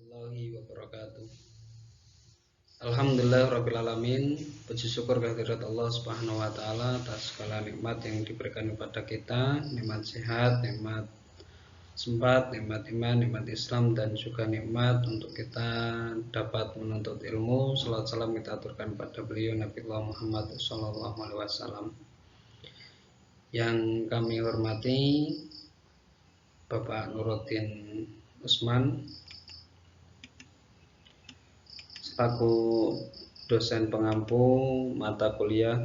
warahmatullahi wabarakatuh. Alhamdulillahirrabbilalamin. Puji syukur kehadirat Allah subhanahu wa ta'ala atas segala nikmat yang diberikan kepada kita, nikmat sehat, nikmat sempat, nikmat iman, nikmat Islam, dan juga nikmat untuk kita dapat menuntut ilmu. Salawat salam kita aturkan pada beliau Nabi Muhammad SAW. Yang kami hormati Bapak Nuruddin Usman selaku dosen pengampu mata kuliah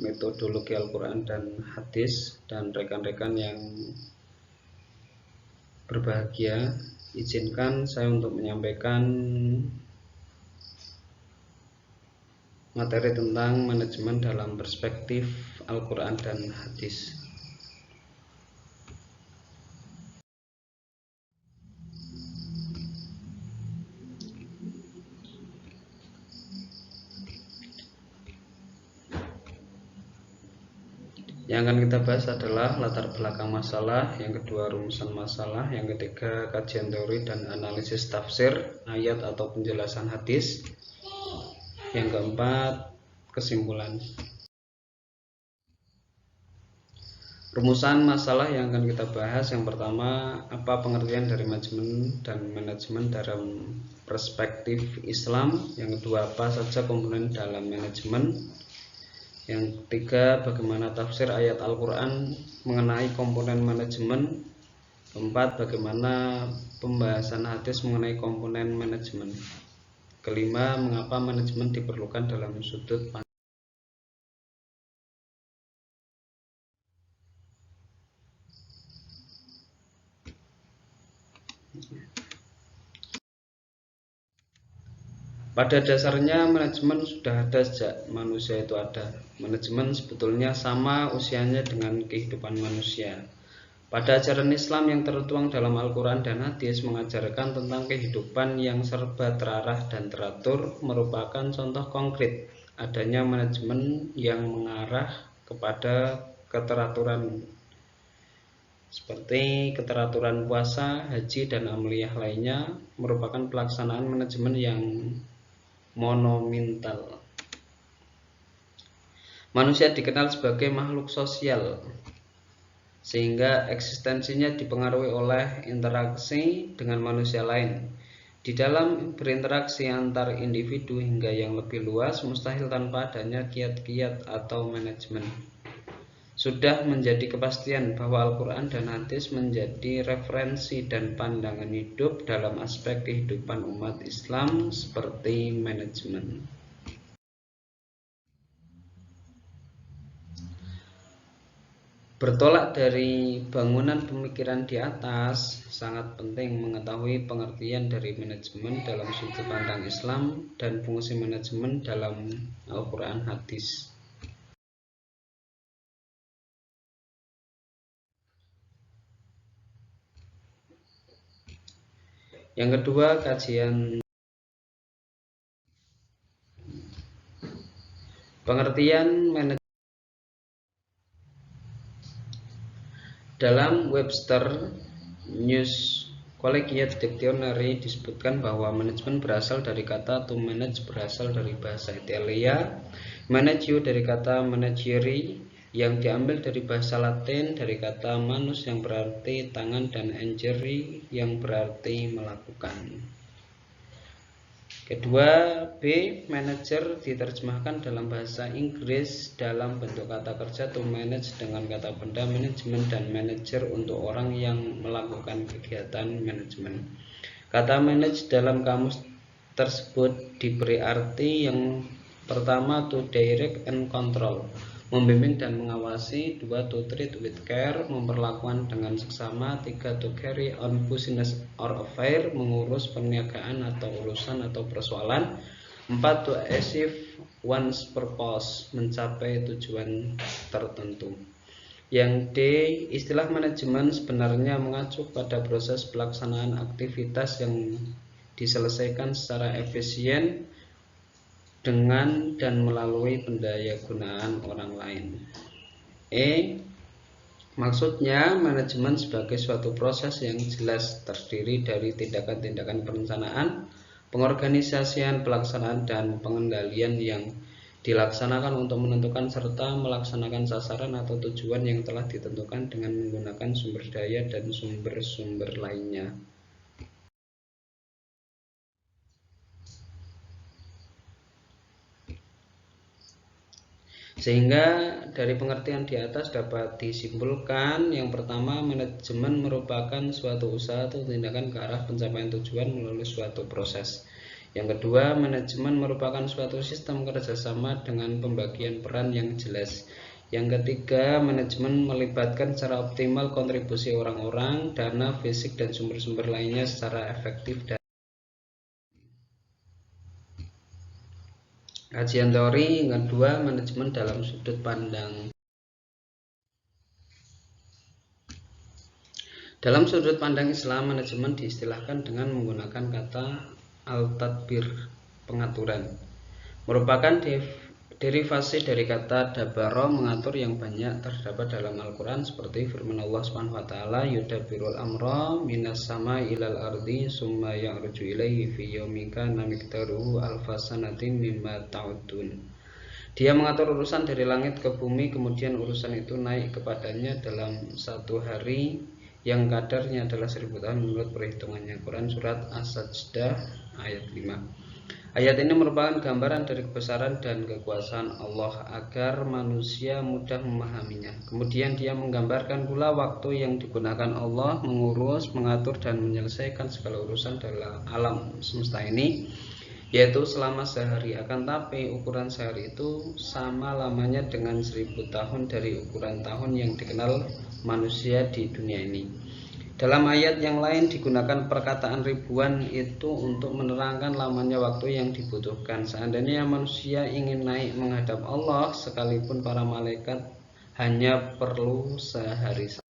metodologi Al-Quran dan Hadis, dan rekan-rekan yang berbahagia, izinkan saya untuk menyampaikan materi tentang manajemen dalam perspektif Al-Quran dan Hadis. Yang akan kita bahas adalah latar belakang masalah, yang kedua rumusan masalah, yang ketiga kajian teori dan analisis tafsir ayat atau penjelasan hadis, yang keempat kesimpulan. Rumusan masalah yang akan kita bahas, yang pertama, apa pengertian dari manajemen dalam perspektif Islam. Yang kedua, apa saja komponen dalam manajemen. Yang ketiga, bagaimana tafsir ayat Al-Quran mengenai komponen manajemen. Keempat, bagaimana pembahasan hadis mengenai komponen manajemen. Kelima, mengapa manajemen diperlukan dalam sudut pandang. Pada dasarnya manajemen sudah ada sejak manusia itu ada. Manajemen sebetulnya sama usianya dengan kehidupan manusia. Pada ajaran Islam yang tertuang dalam Al-Quran dan Hadis mengajarkan tentang kehidupan yang serba terarah dan teratur, merupakan contoh konkret adanya manajemen yang mengarah kepada keteraturan, seperti keteraturan puasa, haji, dan amaliyah lainnya, merupakan pelaksanaan manajemen yang monumental. Manusia dikenal sebagai makhluk sosial, sehingga eksistensinya dipengaruhi oleh interaksi dengan manusia lain. Di dalam berinteraksi antar individu hingga yang lebih luas, mustahil tanpa adanya kiat-kiat atau manajemen. Sudah menjadi kepastian bahwa Al-Quran dan Hadis menjadi referensi dan pandangan hidup dalam aspek kehidupan umat Islam seperti manajemen. Bertolak dari bangunan pemikiran di atas, sangat penting mengetahui pengertian dari manajemen dalam sudut pandang Islam dan fungsi manajemen dalam Al-Quran Hadis. Yang kedua, kajian pengertian manajemen. Dalam Webster News Collegiate Dictionary disebutkan bahwa manajemen berasal dari kata to manage, berasal dari bahasa Italia, managio dari kata manageri yang diambil dari bahasa Latin dari kata manus yang berarti tangan, dan engere yang berarti melakukan. Kedua, B, manager diterjemahkan dalam bahasa Inggris dalam bentuk kata kerja to manage dengan kata benda manajemen, dan manager untuk orang yang melakukan kegiatan manajemen. Kata manage dalam kamus tersebut diberi arti yang pertama, to direct and control, membimbing dan mengawasi. Dua, to treat with care, memperlakukan dengan seksama. Tiga, to carry on business or affair, mengurus perniagaan atau urusan atau persoalan. Empat, to achieve one's purpose, mencapai tujuan tertentu. Yang D, istilah manajemen sebenarnya mengacu pada proses pelaksanaan aktivitas yang diselesaikan secara efisien dengan dan melalui pendayagunaan orang lain. E, Maksudnya, manajemen sebagai suatu proses yang jelas terdiri dari tindakan-tindakan perencanaan, pengorganisasian, pelaksanaan, dan pengendalian yang dilaksanakan untuk menentukan serta melaksanakan sasaran atau tujuan yang telah ditentukan dengan menggunakan sumber daya dan sumber-sumber lainnya. Sehingga dari pengertian di atas dapat disimpulkan, yang pertama, manajemen merupakan suatu usaha atau tindakan ke arah pencapaian tujuan melalui suatu proses. Yang kedua, manajemen merupakan suatu sistem kerjasama dengan pembagian peran yang jelas. Yang ketiga, manajemen melibatkan secara optimal kontribusi orang-orang, dana, fisik, dan sumber-sumber lainnya secara efektif dan kajian teori. Yang kedua, manajemen dalam sudut pandang. Dalam sudut pandang Islam, manajemen diistilahkan dengan menggunakan kata al-tadbir, pengaturan. Merupakan derivasi dari kata dabaro, mengatur, yang banyak terdapat dalam Al-Quran seperti firman Allah SWT, yudabbirul amra minas sama ilal ardi summa ya'ruju ilaihi fi yaumika namiktaruhu alfasanatim mimma ta'udun. Dia mengatur urusan dari langit ke bumi, kemudian urusan itu naik kepadanya dalam satu hari yang kadarnya adalah 1000 tahun menurut perhitungannya. Quran Surat As-Sajdah ayat 5. Ayat ini merupakan gambaran dari kebesaran dan kekuasaan Allah agar manusia mudah memahaminya. Kemudian dia menggambarkan pula waktu yang digunakan Allah mengurus, mengatur, dan menyelesaikan segala urusan dalam alam semesta ini, yaitu selama sehari. Akan tapi ukuran sehari itu sama lamanya dengan 1000 tahun dari ukuran tahun yang dikenal manusia di dunia ini. Dalam ayat yang lain digunakan perkataan ribuan itu untuk menerangkan lamanya waktu yang dibutuhkan. Seandainya manusia ingin naik menghadap Allah, sekalipun para malaikat hanya perlu sehari saja.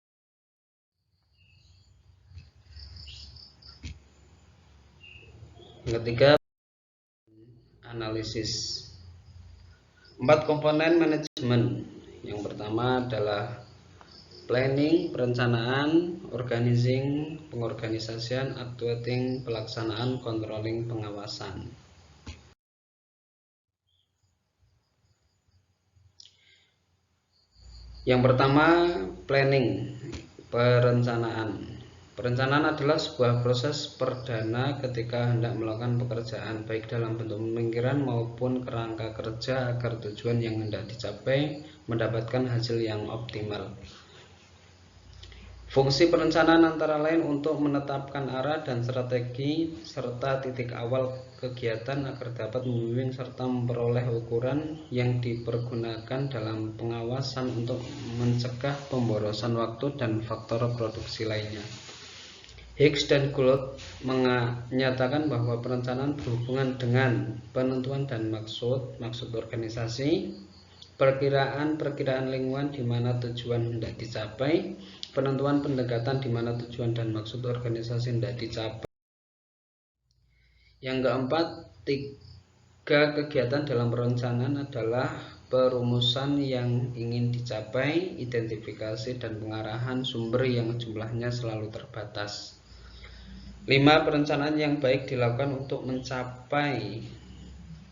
Yang ketiga, analisis. 4 komponen manajemen. Yang pertama adalah planning, perencanaan, organizing, pengorganisasian, actuating, pelaksanaan, controlling, pengawasan. Yang pertama, planning, perencanaan. Perencanaan adalah sebuah proses perdana ketika hendak melakukan pekerjaan, baik dalam bentuk pemikiran maupun kerangka kerja, agar tujuan yang hendak dicapai mendapatkan hasil yang optimal. Fungsi perencanaan antara lain untuk menetapkan arah dan strategi serta titik awal kegiatan agar dapat membimbing serta memperoleh ukuran yang dipergunakan dalam pengawasan untuk mencegah pemborosan waktu dan faktor produksi lainnya. Hicks dan Gould menyatakan bahwa perencanaan berhubungan dengan penentuan dan maksud organisasi, perkiraan lingkungan di mana tujuan hendak dicapai, penentuan pendekatan di mana tujuan dan maksud organisasi hendak dicapai. Yang keempat, 3 kegiatan dalam perencanaan adalah perumusan yang ingin dicapai, identifikasi dan pengarahan sumber yang jumlahnya selalu terbatas. 5. Perencanaan yang baik dilakukan untuk mencapai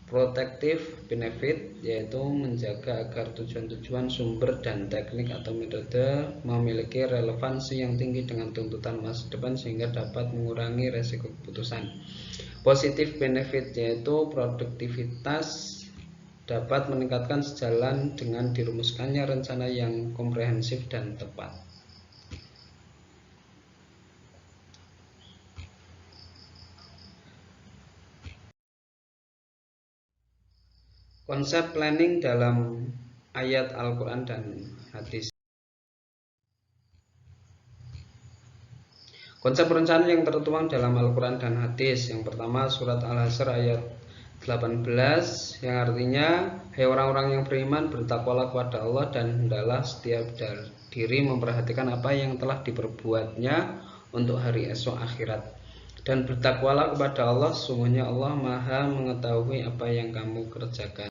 protective benefit, yaitu menjaga agar tujuan-tujuan, sumber, dan teknik atau metode memiliki relevansi yang tinggi dengan tuntutan masa depan sehingga dapat mengurangi resiko keputusan. Positive benefit, yaitu produktivitas dapat meningkatkan sejalan dengan dirumuskannya rencana yang komprehensif dan tepat. Konsep planning dalam ayat Al-Quran dan hadis. Konsep perencanaan yang tertuang dalam Al-Quran dan hadis. Yang pertama, surat Al-Hasr ayat 18 yang artinya, hai orang-orang yang beriman, bertakwalah kepada Allah dan hendaklah setiap diri memperhatikan apa yang telah diperbuatnya untuk hari esok akhirat. Dan bertakwalah kepada Allah, sesungguhnya Allah Maha mengetahui apa yang kamu kerjakan.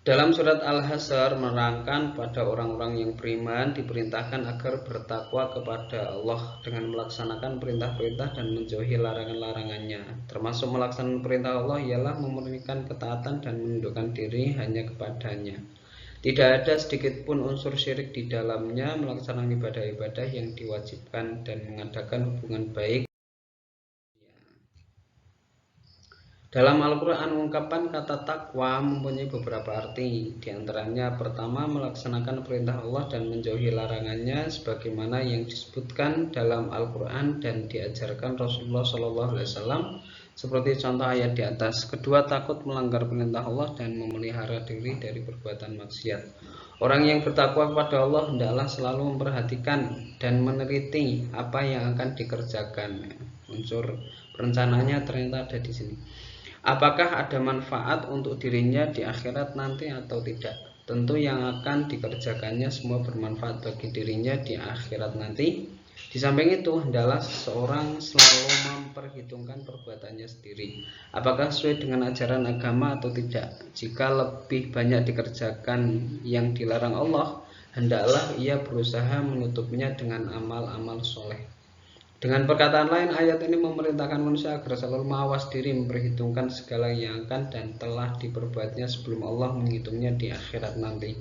Dalam surat Al-Hasyr menerangkan pada orang-orang yang beriman diperintahkan agar bertakwa kepada Allah dengan melaksanakan perintah-perintah dan menjauhi larangan-larangannya. Termasuk melaksanakan perintah Allah ialah memurnikan ketaatan dan menundukkan diri hanya kepadanya. Tidak ada sedikit pun unsur syirik di dalamnya, melaksanakan ibadah-ibadah yang diwajibkan dan mengadakan hubungan baik. Dalam Al-Quran, ungkapan kata takwa mempunyai beberapa arti. Di antaranya, pertama, melaksanakan perintah Allah dan menjauhi larangannya, sebagaimana yang disebutkan dalam Al-Quran dan diajarkan Rasulullah SAW, seperti contoh ayat di atas. Kedua, takut melanggar perintah Allah dan memelihara diri dari perbuatan maksiat. Orang yang bertakwa kepada Allah hendaklah selalu memperhatikan dan meneliti apa yang akan dikerjakan. Unsur perencanaannya ternyata ada di sini. Apakah ada manfaat untuk dirinya di akhirat nanti atau tidak? Tentu yang akan dikerjakannya semua bermanfaat bagi dirinya di akhirat nanti. Di samping itu, hendaklah seseorang selalu memperhitungkan perbuatannya sendiri. Apakah sesuai dengan ajaran agama atau tidak? Jika lebih banyak dikerjakan yang dilarang Allah, hendaklah ia berusaha menutupnya dengan amal-amal soleh. Dengan perkataan lain, ayat ini memerintahkan manusia agar selalu mawas diri, memperhitungkan segala yang akan dan telah diperbuatnya sebelum Allah menghitungnya di akhirat nanti.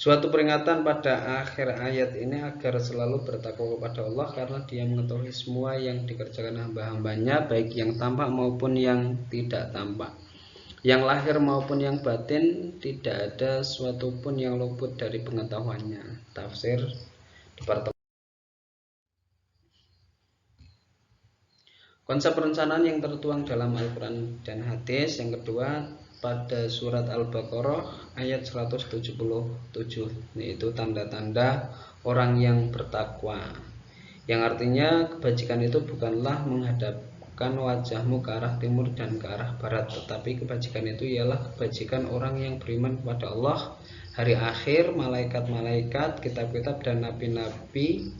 Suatu peringatan pada akhir ayat ini agar selalu bertakwa kepada Allah, karena Dia mengetahui semua yang dikerjakan hamba-hambanya, baik yang tampak maupun yang tidak tampak, yang lahir maupun yang batin. Tidak ada suatu pun yang luput dari pengetahuannya. Tafsir Departemen. Konsep perencanaan yang tertuang dalam Al-Quran dan hadis. Yang kedua, pada surat Al-Baqarah ayat 177, yaitu tanda-tanda orang yang bertakwa, yang artinya kebajikan itu bukanlah menghadapkan wajahmu ke arah timur dan ke arah barat, tetapi kebajikan itu ialah kebajikan orang yang beriman kepada Allah, hari akhir, malaikat-malaikat, kitab-kitab dan nabi-nabi,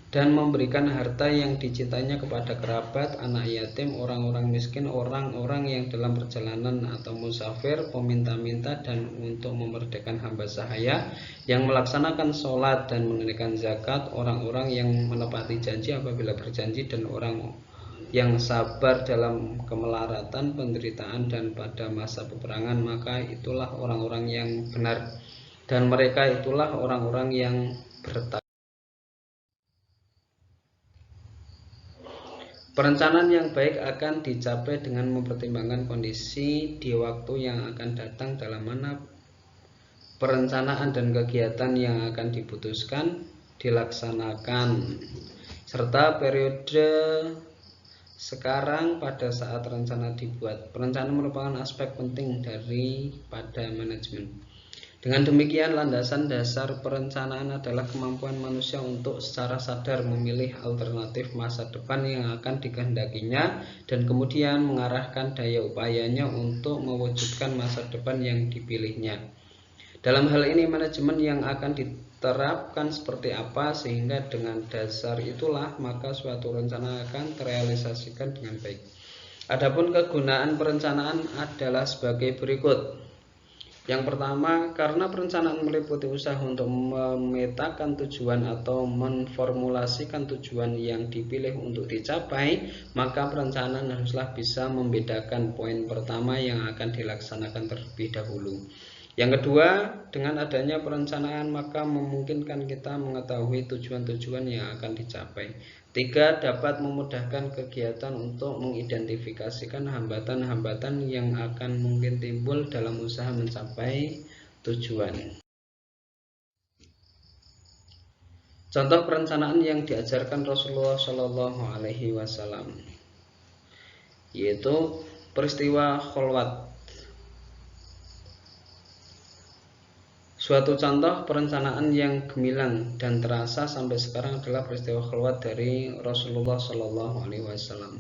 dan memberikan harta yang dicintainya kepada kerabat, anak yatim, orang-orang miskin, orang-orang yang dalam perjalanan atau musafir, peminta-minta, dan untuk memerdekakan hamba sahaya yang melaksanakan sholat dan menunaikan zakat, orang-orang yang menepati janji apabila berjanji, dan orang yang sabar dalam kemelaratan, penderitaan, dan pada masa peperangan. Maka itulah orang-orang yang benar, dan mereka itulah orang-orang yang bertakwa. Perencanaan yang baik akan dicapai dengan mempertimbangkan kondisi di waktu yang akan datang, dalam mana perencanaan dan kegiatan yang akan diputuskan dilaksanakan, serta periode sekarang pada saat rencana dibuat. Perencanaan merupakan aspek penting daripada manajemen. Dengan demikian, landasan dasar perencanaan adalah kemampuan manusia untuk secara sadar memilih alternatif masa depan yang akan dikehendakinya, dan kemudian mengarahkan daya upayanya untuk mewujudkan masa depan yang dipilihnya. Dalam hal ini, manajemen yang akan diterapkan seperti apa, sehingga dengan dasar itulah maka suatu rencana akan terrealisasikan dengan baik. Adapun kegunaan perencanaan adalah sebagai berikut. Yang pertama, karena perencanaan meliputi usaha untuk memetakan tujuan atau memformulasikan tujuan yang dipilih untuk dicapai, maka perencanaan haruslah bisa membedakan poin pertama yang akan dilaksanakan terlebih dahulu. Yang kedua, dengan adanya perencanaan maka memungkinkan kita mengetahui tujuan-tujuan yang akan dicapai. Tiga, dapat memudahkan kegiatan untuk mengidentifikasikan hambatan-hambatan yang akan mungkin timbul dalam usaha mencapai tujuan. Contoh perencanaan yang diajarkan Rasulullah SAW, yaitu peristiwa Kholwat. Suatu contoh perencanaan yang gemilang dan terasa sampai sekarang adalah peristiwa Kholwat dari Rasulullah SAW.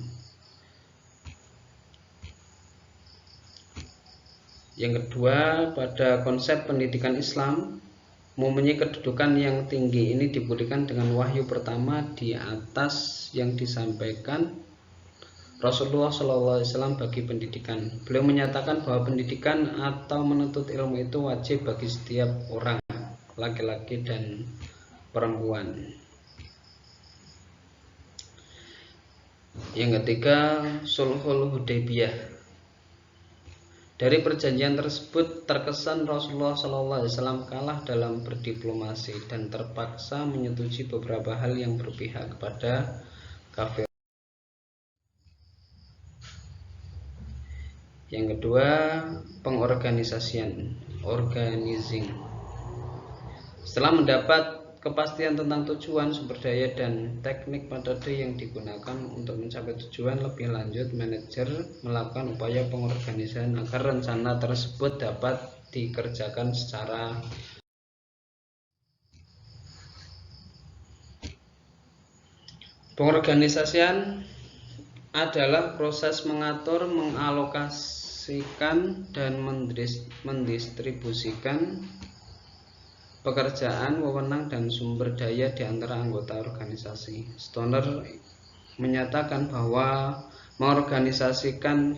Yang kedua, pada konsep pendidikan Islam mempunyai kedudukan yang tinggi. Ini dibuktikan dengan wahyu pertama di atas yang disampaikan Rasulullah SAW bagi pendidikan. Beliau menyatakan bahwa pendidikan atau menuntut ilmu itu wajib bagi setiap orang, laki-laki dan perempuan. Yang ketiga, Sulhul Hudaybiyah. Dari perjanjian tersebut terkesan Rasulullah SAW kalah dalam berdiplomasi dan terpaksa menyetujui beberapa hal yang berpihak kepada kafir. Yang kedua, pengorganisasian, organizing. Setelah mendapat kepastian tentang tujuan, sumber daya, dan teknik metode yang digunakan untuk mencapai tujuan lebih lanjut, manajer melakukan upaya pengorganisasian agar rencana tersebut dapat dikerjakan secara pengorganisasian adalah proses mengatur, mengalokasikan, dan mendistribusikan pekerjaan, wewenang, dan sumber daya di antara anggota organisasi. Stoner menyatakan bahwa mengorganisasikan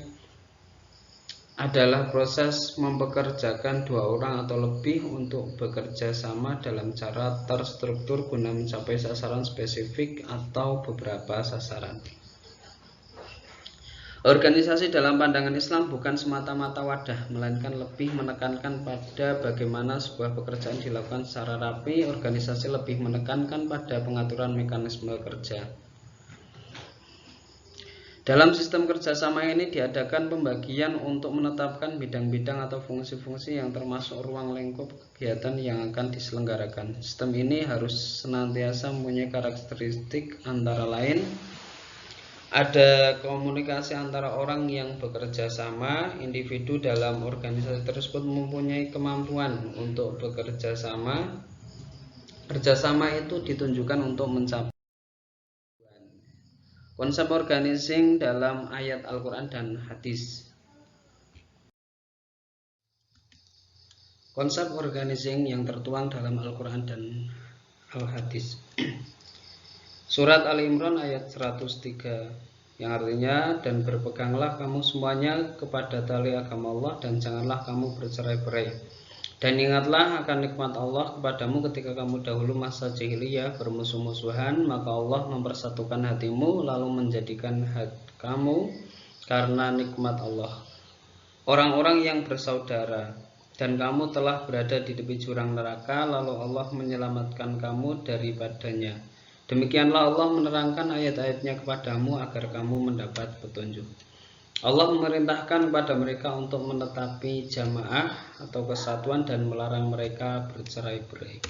adalah proses mempekerjakan dua orang atau lebih untuk bekerja sama dalam cara terstruktur guna mencapai sasaran spesifik atau beberapa sasaran. Organisasi dalam pandangan Islam bukan semata-mata wadah, melainkan lebih menekankan pada bagaimana sebuah pekerjaan dilakukan secara rapi. Organisasi lebih menekankan pada pengaturan mekanisme kerja. Dalam sistem kerjasama ini diadakan pembagian untuk menetapkan bidang-bidang atau fungsi-fungsi yang termasuk ruang lingkup kegiatan yang akan diselenggarakan. Sistem ini harus senantiasa mempunyai karakteristik antara lain ada komunikasi antara orang yang bekerja sama. Individu dalam organisasi tersebut mempunyai kemampuan untuk bekerja sama. Kerjasama itu ditunjukkan untuk mencapai konsep organizing dalam ayat Al-Quran dan hadis. Konsep organizing yang tertuang dalam Al-Quran dan Al-Hadis. Surat Al-Imran ayat 103 yang artinya, dan berpeganglah kamu semuanya kepada tali agama Allah dan janganlah kamu bercerai-berai. Dan ingatlah akan nikmat Allah kepadamu ketika kamu dahulu masa jahiliyah bermusuh-musuhan, maka Allah mempersatukan hatimu lalu menjadikan kamu karena nikmat Allah orang-orang yang bersaudara, dan kamu telah berada di tepi jurang neraka lalu Allah menyelamatkan kamu daripadanya. Demikianlah Allah menerangkan ayat-ayatnya kepadamu agar kamu mendapat petunjuk. Allah memerintahkan kepada mereka untuk menetapi jamaah atau kesatuan dan melarang mereka bercerai-berai.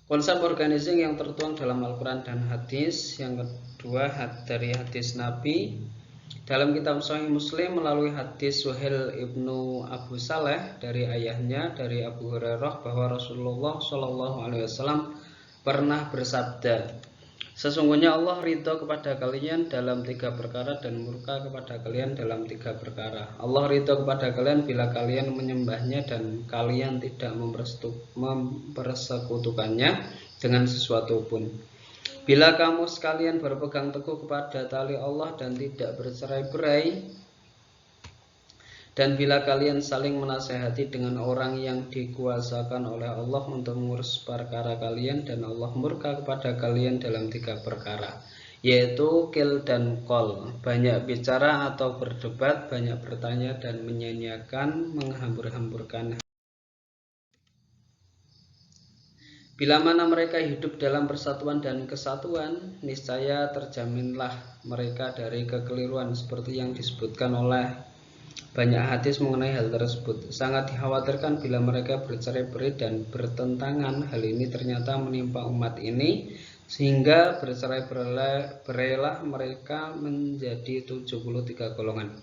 Konsep organizing yang tertuang dalam Al-Quran dan hadis. Yang kedua, dari hadis Nabi dalam kitab Sahih Muslim melalui hadis Suhail ibnu Abu Saleh dari ayahnya dari Abu Hurairah bahwa Rasulullah SAW pernah bersabda, sesungguhnya Allah ridho kepada kalian dalam 3 perkara dan murka kepada kalian dalam 3 perkara. Allah ridho kepada kalian bila kalian menyembahnya dan kalian tidak mempersekutukannya dengan sesuatu pun. Bila kamu sekalian berpegang teguh kepada tali Allah dan tidak bercerai-berai, dan bila kalian saling menasehati dengan orang yang dikuasakan oleh Allah untuk mengurus perkara kalian, dan Allah murka kepada kalian dalam 3 perkara, yaitu kil dan kol, banyak bicara atau berdebat, banyak bertanya dan menyanyiakan, menghambur-hamburkan. Bila mana mereka hidup dalam persatuan dan kesatuan, niscaya terjaminlah mereka dari kekeliruan seperti yang disebutkan oleh banyak hadis mengenai hal tersebut. Sangat dikhawatirkan bila mereka bercerai-berai dan bertentangan. Hal ini ternyata menimpa umat ini, sehingga bercerai-berailah mereka menjadi 73 golongan.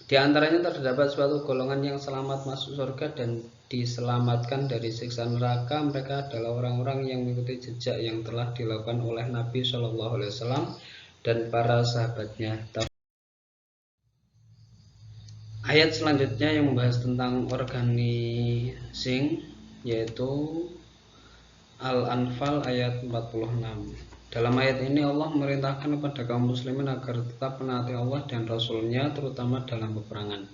Di antaranya terdapat suatu golongan yang selamat masuk surga dan diselamatkan dari siksa neraka. Mereka adalah orang-orang yang mengikuti jejak yang telah dilakukan oleh Nabi SAW dan para sahabatnya. Ayat selanjutnya yang membahas tentang organizing yaitu Al-Anfal ayat 46. Dalam ayat ini Allah memerintahkan kepada kaum muslimin agar tetap menaati Allah dan Rasul-Nya, terutama dalam peperangan.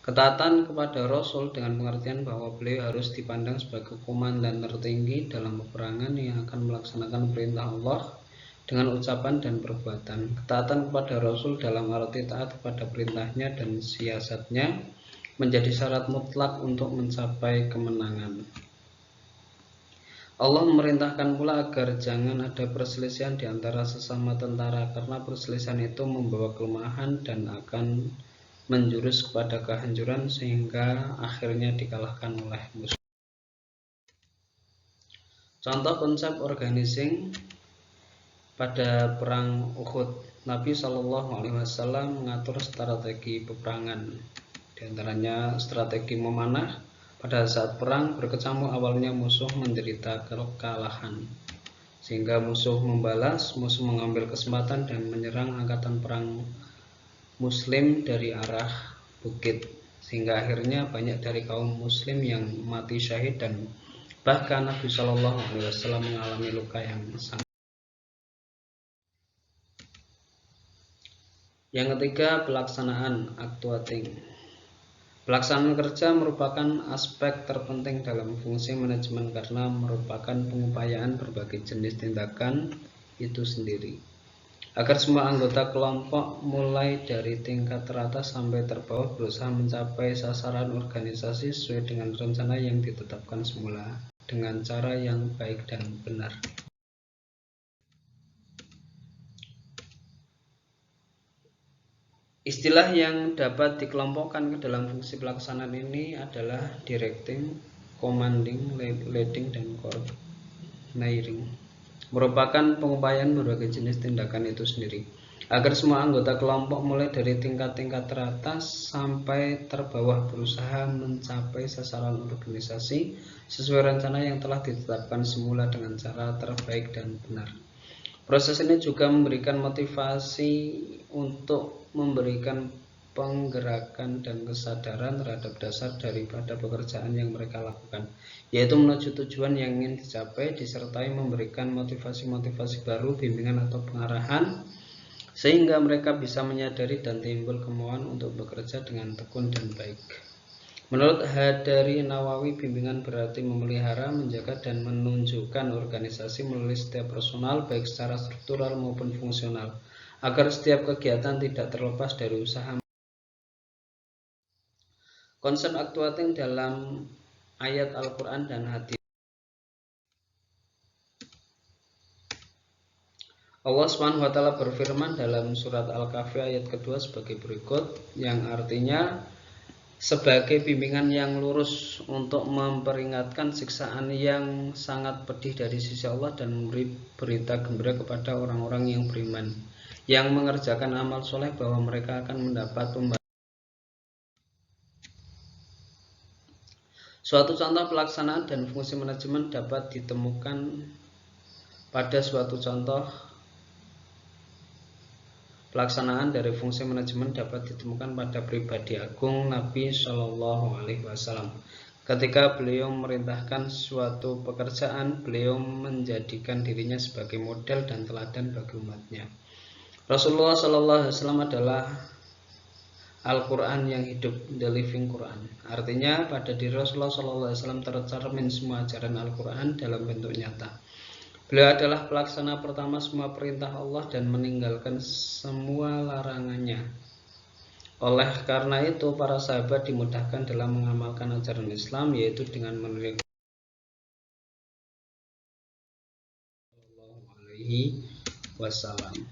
Ketaatan kepada Rasul dengan pengertian bahwa beliau harus dipandang sebagai komandan tertinggi dalam peperangan yang akan melaksanakan perintah Allah dengan ucapan dan perbuatan. Ketaatan kepada Rasul dalam arti taat kepada perintahnya dan siasatnya menjadi syarat mutlak untuk mencapai kemenangan. Allah memerintahkan pula agar jangan ada perselisihan di antara sesama tentara, karena perselisihan itu membawa kelemahan dan akan menjurus kepada kehancuran sehingga akhirnya dikalahkan oleh musuh. Contoh konsep organizing pada perang Uhud, Nabi Shallallahu Alaihi Wasallam mengatur strategi peperangan, di antaranya strategi memanah. Pada saat perang berkecamuk, awalnya musuh menderita kekalahan, sehingga musuh membalas. Musuh mengambil kesempatan dan menyerang angkatan perang Muslim dari arah bukit, sehingga akhirnya banyak dari kaum Muslim yang mati syahid dan bahkan Nabi Shallallahu Alaihi Wasallam mengalami luka yang sangat. Yang ketiga, pelaksanaan actuating. Pelaksanaan kerja merupakan aspek terpenting dalam fungsi manajemen karena merupakan pengupayaan berbagai jenis tindakan itu sendiri, agar semua anggota kelompok mulai dari tingkat teratas sampai terbawah berusaha mencapai sasaran organisasi sesuai dengan rencana yang ditetapkan semula dengan cara yang baik dan benar. Istilah yang dapat dikelompokkan ke dalam fungsi pelaksanaan ini adalah directing, commanding, leading, dan coordinating. Merupakan pengupayaan berbagai jenis tindakan itu sendiri, agar semua anggota kelompok mulai dari tingkat-tingkat teratas sampai terbawah berusaha mencapai sasaran organisasi sesuai rencana yang telah ditetapkan semula dengan cara terbaik dan benar. Proses ini juga memberikan motivasi untuk memberikan penggerakan dan kesadaran terhadap dasar daripada pekerjaan yang mereka lakukan, yaitu menuju tujuan yang ingin dicapai, disertai memberikan motivasi-motivasi baru, bimbingan atau pengarahan, sehingga mereka bisa menyadari dan timbul kemauan untuk bekerja dengan tekun dan baik. Menurut Hadari Nawawi, bimbingan berarti memelihara, menjaga, dan menunjukkan organisasi melalui setiap personal, baik secara struktural maupun fungsional, agar setiap kegiatan tidak terlepas dari usaha. Konsep actuating dalam ayat Al-Quran dan hadis. Allah SWT berfirman dalam surat Al-Kahfi ayat kedua sebagai berikut, yang artinya sebagai bimbingan yang lurus untuk memperingatkan siksaan yang sangat pedih dari sisi Allah dan memberi berita gembira kepada orang-orang yang beriman, yang mengerjakan amal soleh bahwa mereka akan mendapat pembahasan. Suatu contoh pelaksanaan dan fungsi manajemen dapat ditemukan pada suatu contoh pelaksanaan dari fungsi manajemen dapat ditemukan pada pribadi agung Nabi Shallallahu Alaihi Wasallam. Ketika beliau memerintahkan suatu pekerjaan, beliau menjadikan dirinya sebagai model dan teladan bagi umatnya. Rasulullah Shallallahu Alaihi Wasallam adalah Al-Quran yang hidup, the living Quran. Artinya pada diri Rasulullah Shallallahu Alaihi Wasallam tercermin semua ajaran Al-Quran dalam bentuk nyata. Beliau adalah pelaksana pertama semua perintah Allah dan meninggalkan semua larangannya. Oleh karena itu, para sahabat dimudahkan dalam mengamalkan ajaran Islam, yaitu dengan meniru Sallallahu Alaihi Wasallam.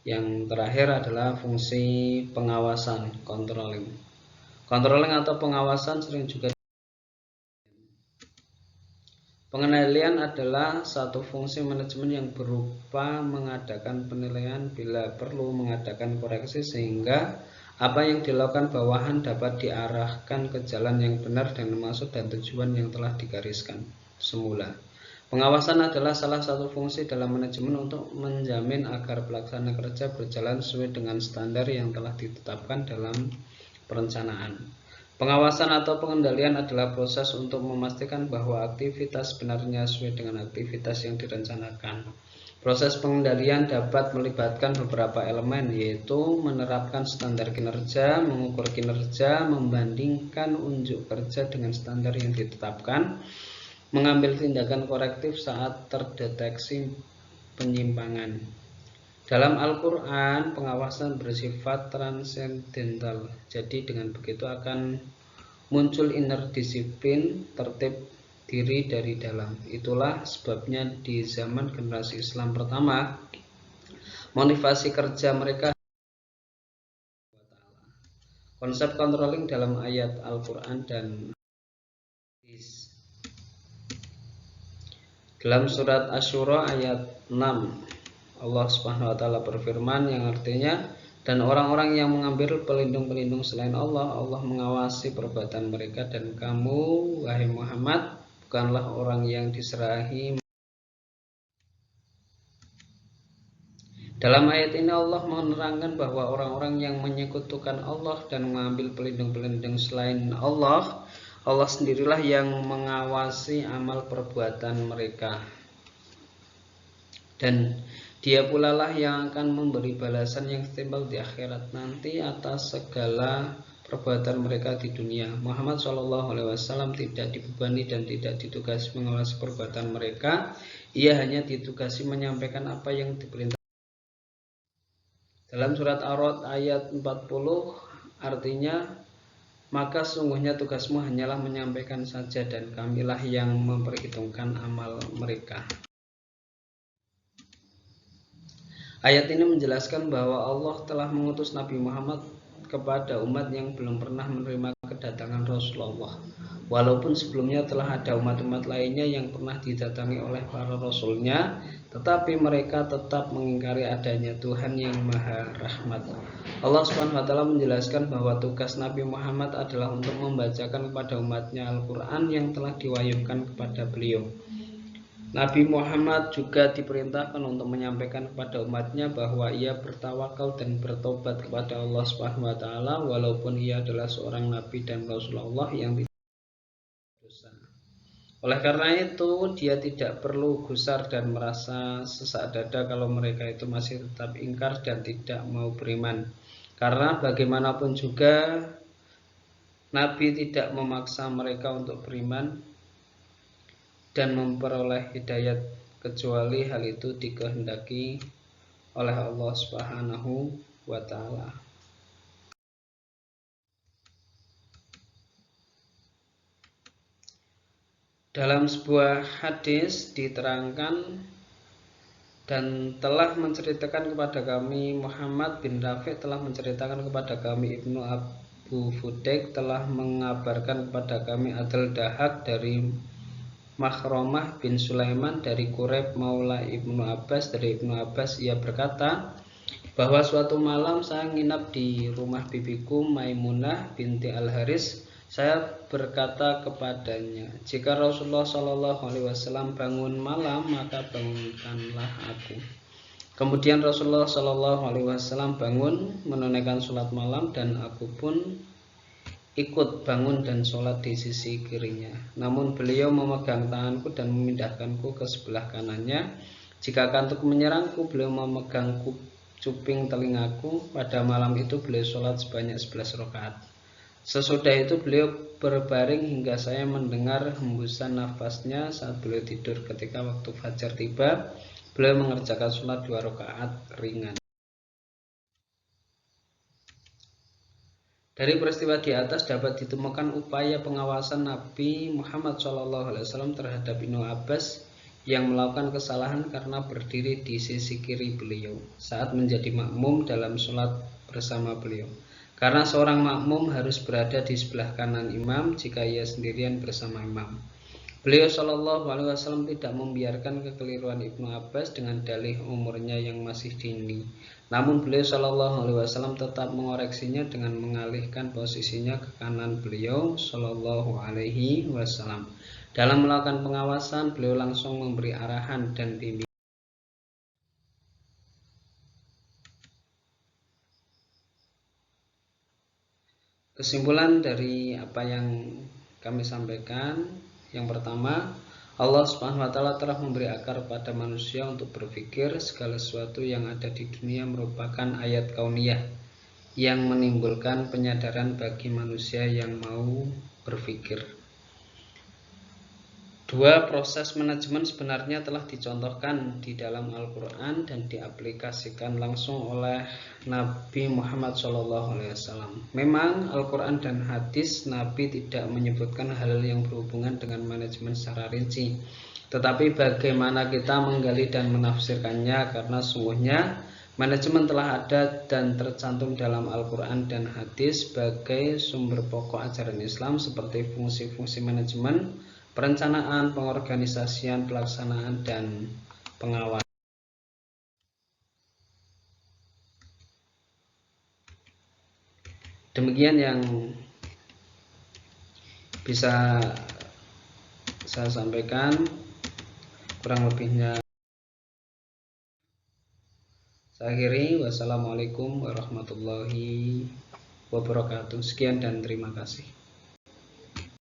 Yang terakhir adalah fungsi pengawasan, controlling. Controlling atau pengawasan sering juga pengendalian adalah satu fungsi manajemen yang berupa mengadakan penilaian, bila perlu mengadakan koreksi, sehingga apa yang dilakukan bawahan dapat diarahkan ke jalan yang benar dan maksud dan tujuan yang telah digariskan semula. Pengawasan adalah salah satu fungsi dalam manajemen untuk menjamin agar pelaksana kerja berjalan sesuai dengan standar yang telah ditetapkan dalam perencanaan. Pengawasan atau pengendalian adalah proses untuk memastikan bahwa aktivitas sebenarnya sesuai dengan aktivitas yang direncanakan. Proses pengendalian dapat melibatkan beberapa elemen, yaitu menerapkan standar kinerja, mengukur kinerja, membandingkan unjuk kerja dengan standar yang ditetapkan, mengambil tindakan korektif saat terdeteksi penyimpangan. Dalam Al-Quran, pengawasan bersifat transendental. Jadi dengan begitu akan muncul inner disiplin, tertib diri dari dalam. Itulah sebabnya di zaman generasi Islam pertama, motivasi kerja mereka. Konsep controlling dalam ayat Al-Quran dan hadis. Dalam surat Asy-Syura ayat 6, Allah Subhanahu wa taala berfirman yang artinya, dan orang-orang yang mengambil pelindung-pelindung selain Allah, Allah mengawasi perbuatan mereka, dan kamu wahai Muhammad bukanlah orang yang diserahi. Dalam ayat ini Allah menerangkan bahwa orang-orang yang menyekutukan Allah dan mengambil pelindung-pelindung selain Allah, Allah sendirilah yang mengawasi amal perbuatan mereka. Dan Dia pula lah yang akan memberi balasan yang setimpal di akhirat nanti atas segala perbuatan mereka di dunia. Muhammad SAW tidak dibebani dan tidak ditugasi mengawasi perbuatan mereka. Ia hanya ditugasi menyampaikan apa yang diperintahkan. Dalam surat Ar-Ra'd ayat 40 artinya, maka sungguhnya tugasmu hanyalah menyampaikan saja, dan kamilah yang memperhitungkan amal mereka. Ayat ini menjelaskan bahwa Allah telah mengutus Nabi Muhammad kepada umat yang belum pernah menerima kedatangan Rasulullah. Walaupun sebelumnya telah ada umat-umat lainnya yang pernah didatangi oleh para rasulnya, tetapi mereka tetap mengingkari adanya Tuhan yang Maha Rahmat. Allah Subhanahu wa taala menjelaskan bahwa tugas Nabi Muhammad adalah untuk membacakan kepada umatnya Al-Quran yang telah diwahyukan kepada beliau. Nabi Muhammad juga diperintahkan untuk menyampaikan kepada umatnya bahwa ia bertawakal dan bertobat kepada Allah Subhanahu wa taala walaupun ia adalah seorang nabi dan Rasulullah yang tidak berdosa. Oleh karena itu, dia tidak perlu gusar dan merasa sesak dada kalau mereka itu masih tetap ingkar dan tidak mau beriman. Karena bagaimanapun juga Nabi tidak memaksa mereka untuk beriman dan memperoleh hidayat kecuali hal itu dikehendaki oleh Allah Subhanahu wa taala. Dalam sebuah hadis diterangkan, dan telah menceritakan kepada kami, Muhammad bin Rafi' telah menceritakan kepada kami, Ibnu Abu Fudaik telah mengabarkan kepada kami, Adl Dahak dari Makhromah bin Sulaiman dari Quraib Maula Ibnu Abbas dari Ibnu Abbas, ia berkata bahwa suatu malam saya nginap di rumah bibiku Maimunah binti Al-Haris. Saya berkata kepadanya, jika Rasulullah SAW bangun malam maka bangunkanlah aku. Kemudian Rasulullah SAW bangun menunaikan sholat malam, dan aku pun ikut bangun dan sholat di sisi kirinya. Namun beliau memegang tanganku dan memindahkanku ke sebelah kanannya. Jika kantuk menyerangku, beliau memegang cuping telingaku. Pada malam itu beliau sholat sebanyak 11 rakaat. Sesudah itu beliau berbaring hingga saya mendengar hembusan nafasnya saat beliau tidur. Ketika waktu fajar tiba, beliau mengerjakan sholat 2 rakaat ringan. Dari peristiwa di atas dapat ditemukan upaya pengawasan Nabi Muhammad SAW terhadap Ibnu Abbas yang melakukan kesalahan karena berdiri di sisi kiri beliau saat menjadi makmum dalam sholat bersama beliau. Karena seorang makmum harus berada di sebelah kanan imam jika ia sendirian bersama imam. Beliau SAW tidak membiarkan kekeliruan Ibnu Abbas dengan dalih umurnya yang masih dini. Namun beliau SAW tetap mengoreksinya dengan mengalihkan posisinya ke kanan beliau SAW. Dalam melakukan pengawasan, beliau langsung memberi arahan dan bimbingan. Kesimpulan dari apa yang kami sampaikan, yang pertama, Allah Subhanahu wa taala telah memberi akar pada manusia untuk berpikir. Segala sesuatu yang ada di dunia merupakan ayat kauniyah yang menimbulkan penyadaran bagi manusia yang mau berpikir. Dua, proses manajemen sebenarnya telah dicontohkan di dalam Al-Quran dan diaplikasikan langsung oleh Nabi Muhammad SAW. Memang Al-Quran dan hadis Nabi tidak menyebutkan hal yang berhubungan dengan manajemen secara rinci, tetapi bagaimana kita menggali dan menafsirkannya, karena sungguhnya manajemen telah ada dan tercantum dalam Al-Quran dan hadis sebagai sumber pokok ajaran Islam, seperti fungsi-fungsi manajemen, perencanaan, pengorganisasian, pelaksanaan, dan pengawasan. Demikian yang bisa saya sampaikan, kurang lebihnya saya akhiri. Wassalamualaikum warahmatullahi wabarakatuh. Sekian dan terima kasih.